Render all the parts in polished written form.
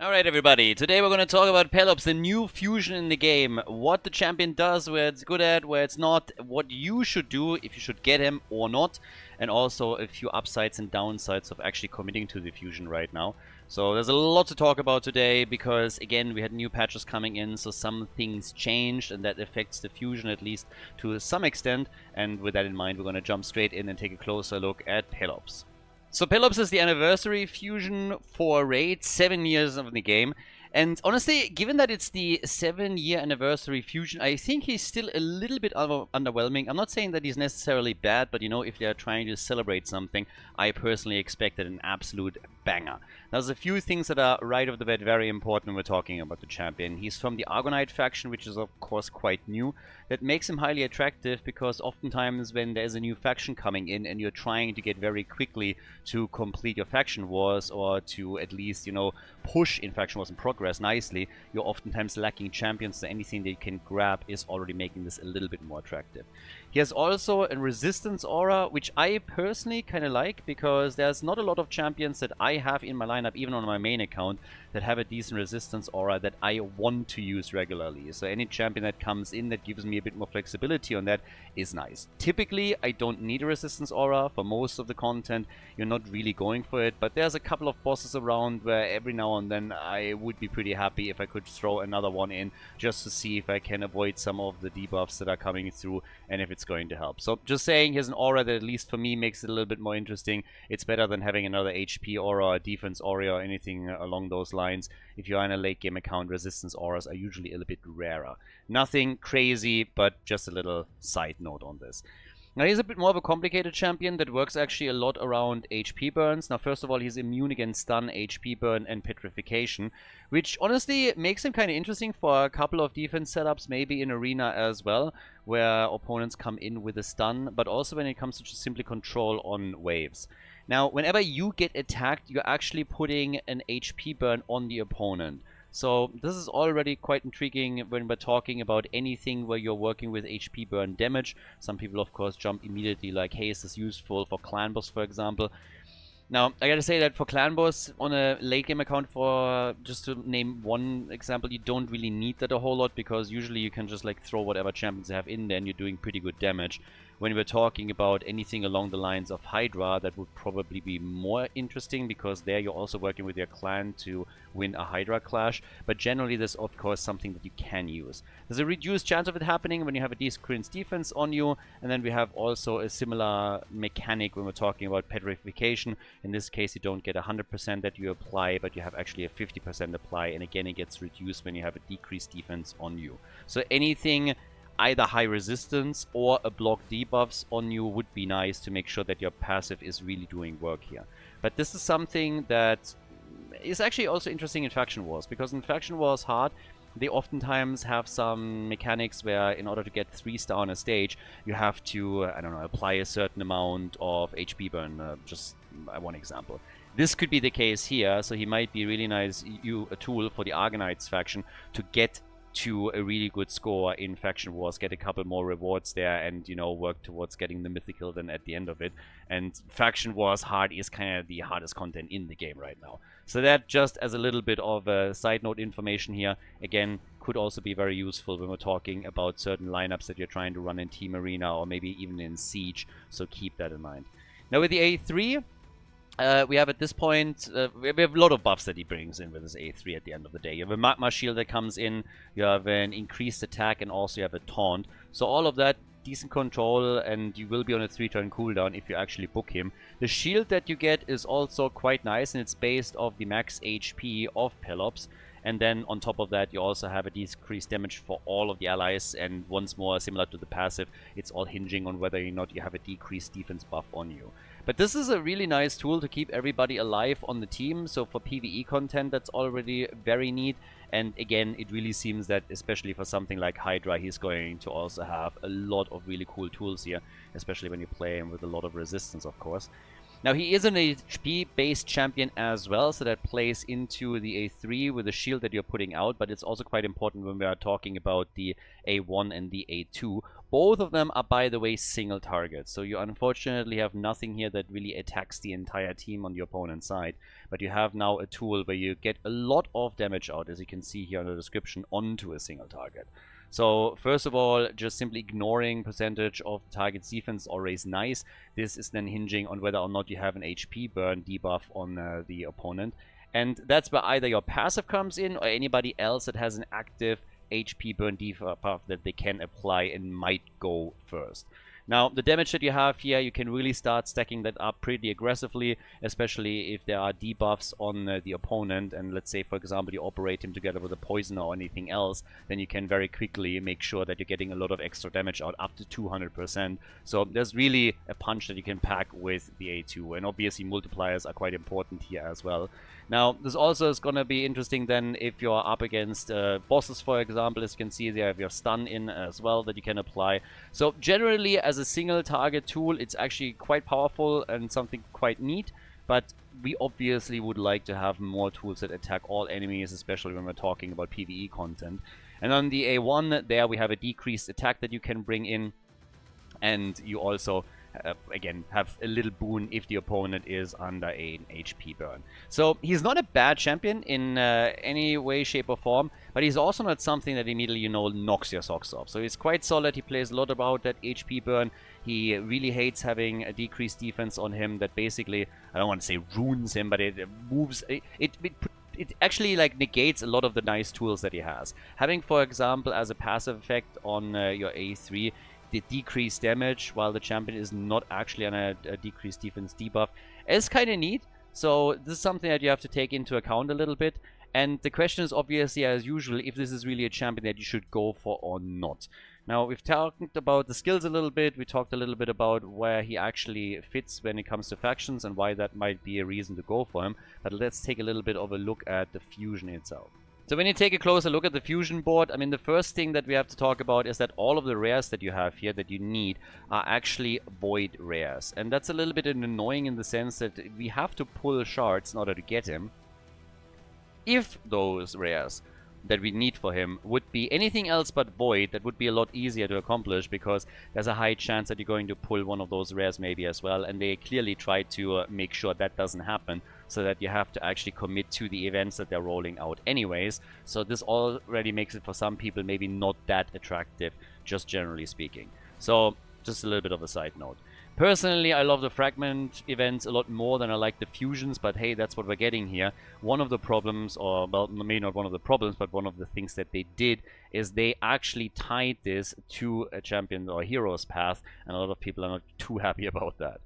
Alright everybody, today we're going to talk about PELOPS, the new fusion in the game. What the champion does, where it's good at, where it's not, what you should do, if you should get him or not, and also a few upsides and downsides of actually committing to the fusion right now. So there's a lot to talk about today because, again, we had new patches coming in, so some things changed and that affects the fusion at least to some extent. And with that in mind, we're going to jump straight in and take a closer look at PELOPS. So PELOPS is the anniversary fusion for Raid, 7 years of the game. And honestly, given that it's the 7-year anniversary fusion, I think he's still a little bit underwhelming. I'm not saying that he's necessarily bad, but you know, if they're trying to celebrate something, I personally expected an absolute banger. There's a few things that are right off the bat very important when we're talking about the champion. He's from the Argonite faction, which is of course quite new. That makes him highly attractive because oftentimes when there's a new faction coming in and you're trying to get very quickly to complete your faction wars or to at least, you know, push in faction wars and progress nicely, you're oftentimes lacking champions, so anything that you can grab is already making this a little bit more attractive. He has also a resistance aura, which I personally kind of like because there's not a lot of champions that I have in my lineup, even on my main account, that have a decent resistance aura that I want to use regularly. So any champion that comes in that gives me a bit more flexibility on that is nice. Typically, I don't need a resistance aura. For most of the content, you're not really going for it, but there's a couple of bosses around where every now and then I would be pretty happy if I could throw another one in just to see if I can avoid some of the debuffs that are coming through and if it's going to help. So just saying, here's an aura that at least for me makes it a little bit more interesting. It's better than having another HP aura or defense aura or anything along those lines. If you're in a late game account, resistance auras are usually a little bit rarer. Nothing crazy, but just a little side note on this. Now he's a bit more of a complicated champion that works actually a lot around HP burns. Now first of all, he's immune against stun, HP burn and petrification, which honestly makes him kind of interesting for a couple of defense setups, maybe in arena as well, where opponents come in with a stun, but also when it comes to just simply control on waves. Now whenever you get attacked, you're actually putting an HP burn on the opponent. So this is already quite intriguing when we're talking about anything where you're working with HP burn damage. Some people of course jump immediately like, hey, is this useful for Clanboss, for example? Now, I gotta say that for Clanboss, on a late game account, for just to name one example, you don't really need that a whole lot because usually you can just like throw whatever champions you have in there and you're doing pretty good damage. When we're talking about anything along the lines of Hydra, that would probably be more interesting because there you're also working with your clan to win a Hydra clash. But generally, this is of course something that you can use. There's a reduced chance of it happening when you have a decent defense on you, and then we have also a similar mechanic when we're talking about petrification. In this case, you don't get 100% that you apply, but you have actually a 50% apply, and again, it gets reduced when you have a decreased defense on you. So anything either high resistance or a block debuffs on you would be nice to make sure that your passive is really doing work here. But this is something that is actually also interesting in Faction Wars, because in Faction Wars Hard, they oftentimes have some mechanics where in order to get 3-star on a stage, you have to, I don't know, apply a certain amount of HP burn, just one example. This could be the case here, so he might be really nice, a tool for the Argonites faction to get to a really good score in Faction Wars, get a couple more rewards there, and, you know, work towards getting the mythical then at the end of it. And Faction Wars Hard is kind of the hardest content in the game right now. So that just as a little bit of a side note information here, again, could also be very useful when we're talking about certain lineups that you're trying to run in Team Arena or maybe even in Siege, so keep that in mind. Now with the A3, we have at this point, we have a lot of buffs that he brings in with his A3 at the end of the day. You have a Magma Shield that comes in, you have an increased attack, and also you have a Taunt. So all of that, decent control, and you will be on a 3-turn cooldown if you actually book him. The shield that you get is also quite nice, and it's based off the max HP of PELOPS. And then on top of that, you also have a decreased damage for all of the allies, and once more, similar to the passive, it's all hinging on whether or not you have a decreased defense buff on you. But this is a really nice tool to keep everybody alive on the team, so for PvE content that's already very neat. And again, it really seems that, especially for something like Hydra, he's going to also have a lot of really cool tools here, especially when you play him with a lot of resistance, of course. Now he is an HP based champion as well, so that plays into the A3 with the shield that you're putting out, but it's also quite important when we are talking about the A1 and the A2. Both of them are, by the way, single targets, so you unfortunately have nothing here that really attacks the entire team on the opponent's side, but you have now a tool where you get a lot of damage out, as you can see here in the description, onto a single target. So first of all, just simply ignoring percentage of the target's defense is always nice. This is then hinging on whether or not you have an HP burn debuff on the opponent. And that's where either your passive comes in or anybody else that has an active HP burn debuff that they can apply and might go first. Now, the damage that you have here, you can really start stacking that up pretty aggressively, especially if there are debuffs on the opponent. And let's say, for example, you operate him together with a poisoner or anything else, then you can very quickly make sure that you're getting a lot of extra damage out, up to 200%. So there's really a punch that you can pack with the A2. And obviously, multipliers are quite important here as well. Now, this also is going to be interesting then if you're up against bosses, for example. As you can see, there you have your stun in as well that you can apply. So generally, as a single target tool, it's actually quite powerful and something quite neat, but we obviously would like to have more tools that attack all enemies, especially when we're talking about PvE content. And on the A1 there we have a decreased attack that you can bring in, and you also again have a little boon if the opponent is under an HP burn. So he's not a bad champion in any way, shape or form, but he's also not something that immediately, you know, knocks your socks off. So he's quite solid. He plays a lot about that HP burn. He really hates having a decreased defense on him that basically, I don't want to say ruins him, but it moves, it actually like negates a lot of the nice tools that he has. Having, for example, as a passive effect on your A3, the decreased damage while the champion is not actually on a decreased defense debuff is kind of neat. So this is something that you have to take into account a little bit. And the question is obviously, as usual, if this is really a champion that you should go for or not. Now, we've talked about the skills a little bit. We talked a little bit about where he actually fits when it comes to factions and why that might be a reason to go for him. But let's take a little bit of a look at the fusion itself. So when you take a closer look at the fusion board, I mean, the first thing that we have to talk about is that all of the rares that you have here that you need are actually void rares. And that's a little bit annoying in the sense that we have to pull shards in order to get him. If those rares that we need for him would be anything else but void, that would be a lot easier to accomplish, because there's a high chance that you're going to pull one of those rares maybe as well, and they clearly try to make sure that doesn't happen, so that you have to actually commit to the events that they're rolling out anyways. So this already makes it for some people maybe not that attractive, just generally speaking. So just a little bit of a side note. Personally, I love the fragment events a lot more than I like the fusions, but hey, that's what we're getting here. One of the problems, or well, maybe not one of the problems, but one of the things that they did is they actually tied this to a champion or hero's path, and a lot of people are not too happy about that.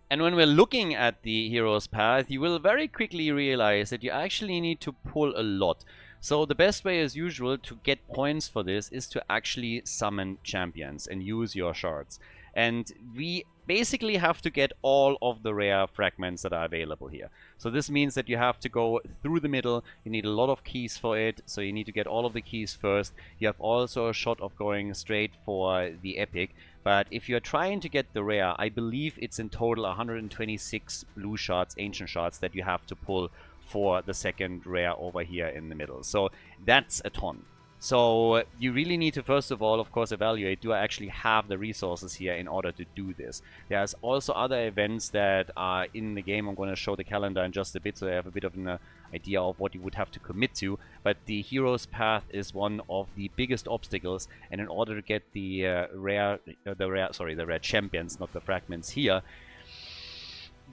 And when we're looking at the hero's path, you will very quickly realize that you actually need to pull a lot. So the best way, as usual, to get points for this is to actually summon champions and use your shards. And we basically have to get all of the rare fragments that are available here. So this means that you have to go through the middle. You need a lot of keys for it, so you need to get all of the keys first. You have also a shot of going straight for the epic. But if you're trying to get the rare, I believe it's in total 126 blue shards, ancient shards, that you have to pull for the second rare over here in the middle. So that's a ton. So you really need to, first of all, of course, evaluate, do I actually have the resources here in order to do this? There's also other events that are in the game. I'm going to show the calendar in just a bit, so I have a bit of an idea of what you would have to commit to. But the hero's path is one of the biggest obstacles, and in order to get the rare champions, not the fragments here,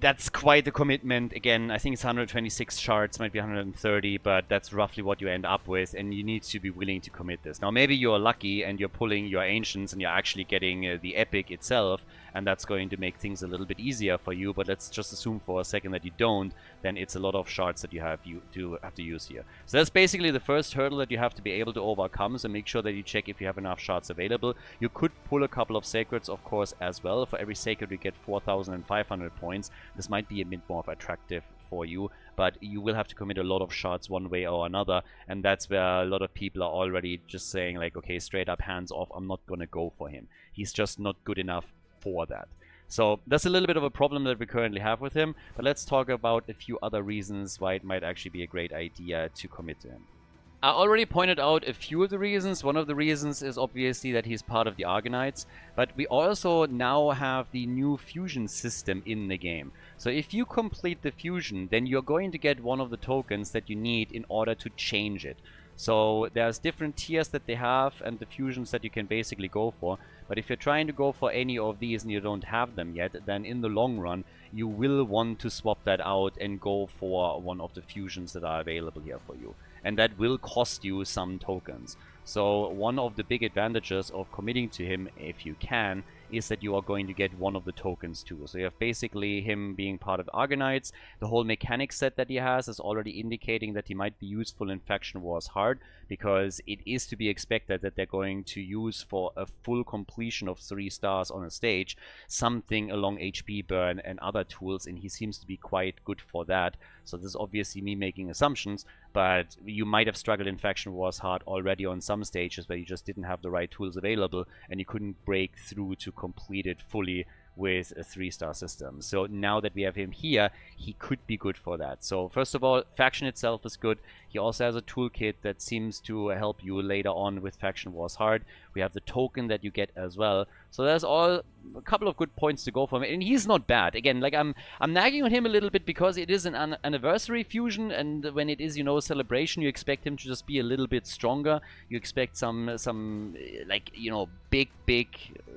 that's quite a commitment. Again, I think it's 126 shards, might be 130, but that's roughly what you end up with, and you need to be willing to commit this. Now, maybe you're lucky and you're pulling your ancients and you're actually getting the epic itself, and that's going to make things a little bit easier for you, but let's just assume for a second that you don't, then it's a lot of shards that you have to use here. So that's basically the first hurdle that you have to be able to overcome, so make sure that you check if you have enough shards available. You could pull a couple of sacreds, of course, as well. For every sacred, you get 4,500 points. This might be a bit more attractive for you, but you will have to commit a lot of shards one way or another, and that's where a lot of people are already just saying, like, okay, straight up hands off, I'm not gonna go for him. He's just not good enough for that. So that's a little bit of a problem that we currently have with him, but let's talk about a few other reasons why it might actually be a great idea to commit to him. I already pointed out a few of the reasons. One of the reasons is obviously that he's part of the Argonauts, but we also now have the new fusion system in the game. So if you complete the fusion, then you're going to get one of the tokens that you need in order to change it. So there's different tiers that they have and the fusions that you can basically go for. But if you're trying to go for any of these and you don't have them yet, then in the long run, you will want to swap that out and go for one of the fusions that are available here for you. And that will cost you some tokens. So one of the big advantages of committing to him, if you can, is that you are going to get one of the tokens too. So you have basically him being part of Argonauts. The whole mechanic set that he has is already indicating that he might be useful in Faction Wars Hard, because it is to be expected that they're going to use for a full completion of 3 stars on a stage something along HP burn and other tools, and he seems to be quite good for that. So this is obviously me making assumptions, but you might have struggled in Faction Wars Hard already on some stages where you just didn't have the right tools available and you couldn't break through to complete it fully with a 3-star system. So now that we have him here, he could be good for that. So first of all, Faction itself is good. He also has a toolkit that seems to help you later on with Faction Wars Hard. We have the token that you get as well. So there's all a couple of good points to go for him. And he's not bad. Again, like I'm nagging on him a little bit because it is an anniversary fusion, and when it is, you know, celebration, you expect him to just be a little bit stronger. You expect some like, you know, big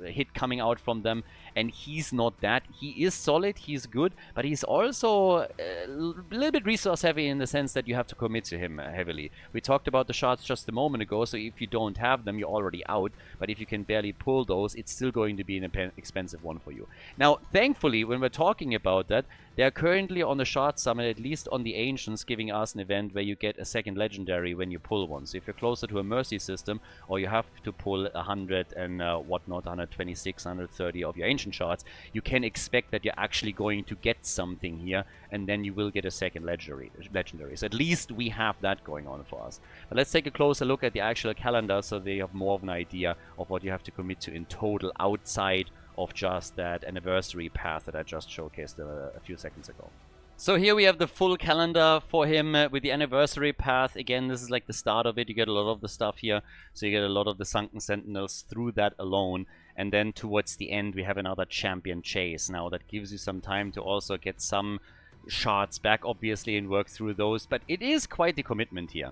hit coming out from them, and he's not that. He is solid, he's good, but he's also a little bit resource heavy in the sense that you have to commit to him heavily. We talked about the shards just a moment ago, so if you don't have them, you're already out, but if you can barely pull those, it's still going to be an expensive one for you. Now, thankfully, when we're talking about that, they are currently on the Shard Summit, at least on the Ancients, giving us an event where you get a second legendary when you pull one. So if you're closer to a Mercy system, or you have to pull 100 and whatnot, 126, 130 of your Ancient Shards, you can expect that you're actually going to get something here, and then you will get a second legendary. So at least we have that going on for us. But let's take a closer look at the actual calendar so they have more of an idea of what you have to commit to in total outside of just that anniversary path that I just showcased a few seconds ago. So here we have the full calendar for him with the anniversary path. Again, this is like the start of it. You get a lot of the stuff here. So you get a lot of the Sunken Sentinels through that alone. And then towards the end, we have another champion chase. Now that gives you some time to also get some shards back, obviously, and work through those. But it is quite the commitment here.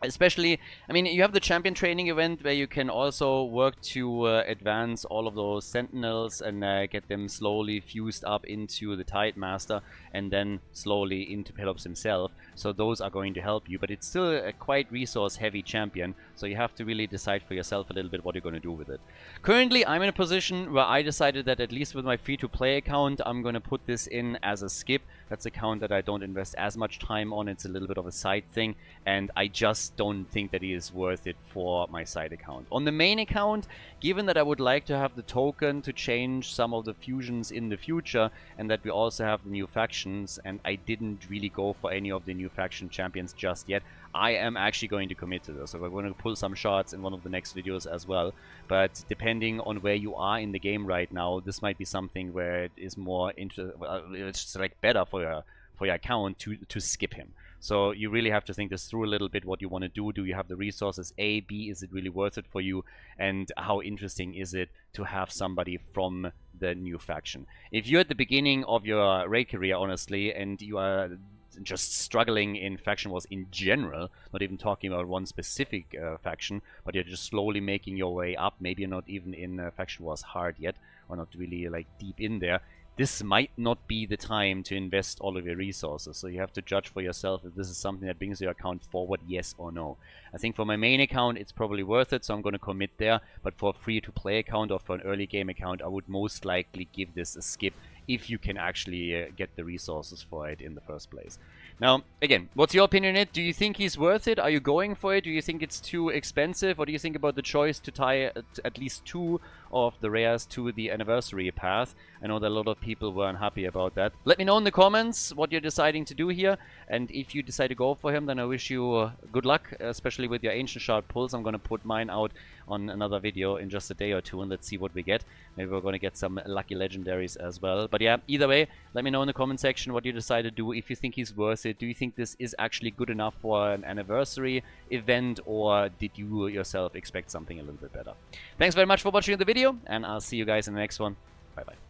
Especially, I mean, you have the champion training event where you can also work to advance all of those sentinels and get them slowly fused up into the Tide Master and then slowly into PELOPS himself. So those are going to help you, but it's still a quite resource heavy champion, so you have to really decide for yourself a little bit what you're going to do with it. Currently, I'm in a position where I decided that at least with my free-to-play account, I'm going to put this in as a skip. That's an account that I don't invest as much time on. It's a little bit of a side thing, and I just don't think that it is worth it for my side account. On the main account, given that I would like to have the token to change some of the fusions in the future, and that we also have the new factions, and I didn't really go for any of the new faction champions just yet, I am actually going to commit to this. So we're going to pull some shots in one of the next videos as well. But depending on where you are in the game right now, this might be something where it is more it's just like better for your account to skip him. So you really have to think this through a little bit, what you want to do. Do you have the resources? A, B, is it really worth it for you? And how interesting is it to have somebody from the new faction? If you're at the beginning of your raid career, honestly, and you are just struggling in Faction Wars in general, not even talking about one specific faction, but you're just slowly making your way up, maybe you're not even in Faction Wars Hard yet, or not really like deep in there, this might not be the time to invest all of your resources. So you have to judge for yourself if this is something that brings your account forward, yes or no. I think for my main account, it's probably worth it, so I'm going to commit there. But for a free-to-play account or for an early game account, I would most likely give this a skip if you can actually get the resources for it in the first place. Now, again, what's your opinion on it? Do you think he's worth it? Are you going for it? Do you think it's too expensive? What do you think about the choice to tie at least 2 of the rares to the anniversary path? I know that a lot of people were unhappy about that. Let me know in the comments what you're deciding to do here. And if you decide to go for him, then I wish you good luck, especially with your Ancient Shard pulls. I'm going to put mine out on another video in just a day or two, and let's see what we get. Maybe we're going to get some lucky legendaries as well. But yeah, either way, let me know in the comment section what you decide to do, if you think he's worth it. Do you think this is actually good enough for an anniversary event, or did you yourself expect something a little bit better? Thanks very much for watching the video, and I'll see you guys in the next one. Bye bye.